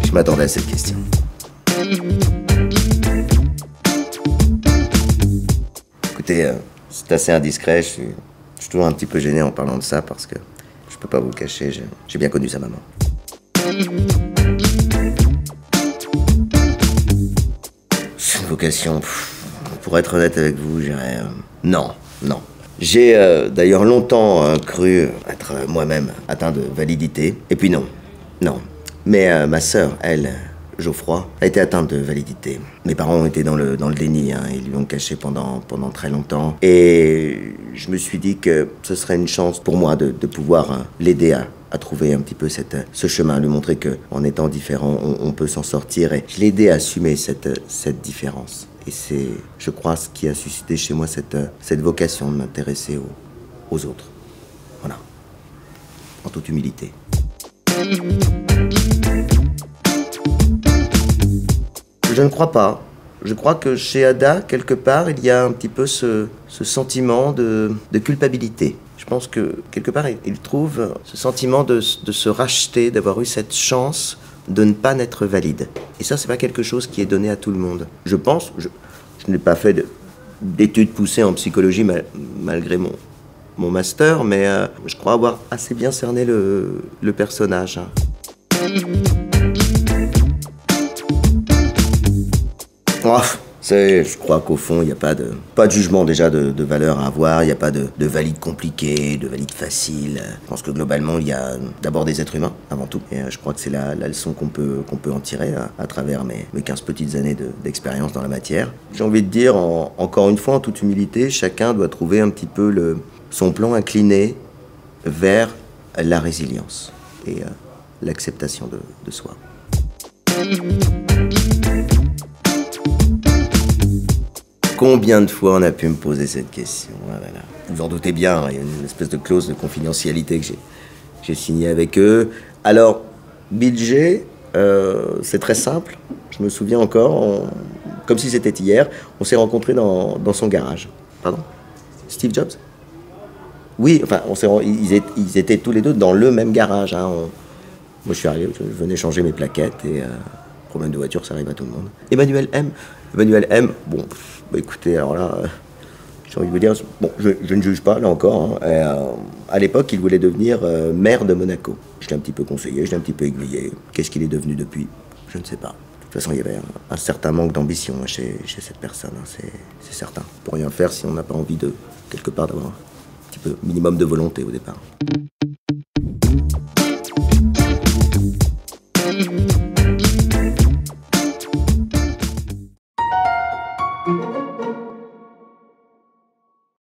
Je m'attendais à cette question. Écoutez, c'est assez indiscret, je suis toujours un petit peu gêné en parlant de ça parce que je peux pas vous le cacher, j'ai bien connu sa maman. C'est une vocation, pour être honnête avec vous, je dirais non, non. J'ai d'ailleurs longtemps cru être moi-même atteint de validité, et puis non, non. Mais ma sœur, elle, Geoffroy, a été atteinte de validité. Mes parents ont été dans le déni, hein, ils lui ont caché pendant très longtemps. Et je me suis dit que ce serait une chance pour moi de pouvoir l'aider à trouver un petit peu ce chemin, lui montrer qu'en étant différent, on peut s'en sortir. Et je l'ai aidé à assumer cette différence. Et c'est, je crois, ce qui a suscité chez moi cette vocation de m'intéresser aux autres. Voilà. En toute humilité. Je ne crois pas. Je crois que chez Ada, quelque part, il y a un petit peu ce sentiment de culpabilité. Je pense que, quelque part, il trouve ce sentiment de se racheter, d'avoir eu cette chance de ne pas n'être valide. Et ça, c'est pas quelque chose qui est donné à tout le monde. Je pense, je n'ai pas fait d'études poussées en psychologie malgré mon master, mais je crois avoir assez bien cerné le personnage. Oh, je crois qu'au fond, il n'y a pas de jugement déjà de valeur à avoir, il n'y a pas de valide compliqué, de valide facile. Je pense que globalement, il y a d'abord des êtres humains, avant tout. Et je crois que c'est la leçon qu'on peut en tirer à travers mes 15 petites années d'expérience dans la matière. J'ai envie de dire, encore une fois, en toute humilité, chacun doit trouver un petit peu son plan incliné vers la résilience et l'acceptation de soi. Combien de fois on a pu me poser cette question? Voilà. Vous en doutez bien, il y a une espèce de clause de confidentialité que j'ai signée avec eux. Alors, budget, c'est très simple. Je me souviens encore, comme si c'était hier, on s'est rencontrés dans son garage. Pardon? Steve Jobs? Oui, enfin, ils étaient tous les deux dans le même garage. Hein. Moi, je suis arrivé, je venais changer mes plaquettes et problème de voiture, ça arrive à tout le monde. Emmanuel M, bon, bah écoutez, alors là, j'ai envie de vous dire, bon, je ne juge pas, là encore. Hein, à l'époque, il voulait devenir maire de Monaco. Je l'ai un petit peu conseillé, je l'ai un petit peu aiguillé. Qu'est-ce qu'il est devenu depuis? Je ne sais pas. De toute façon, il y avait un certain manque d'ambition chez cette personne, hein, c'est certain. On peut rien faire si on n'a pas envie quelque part, d'avoir un petit peu minimum de volonté au départ.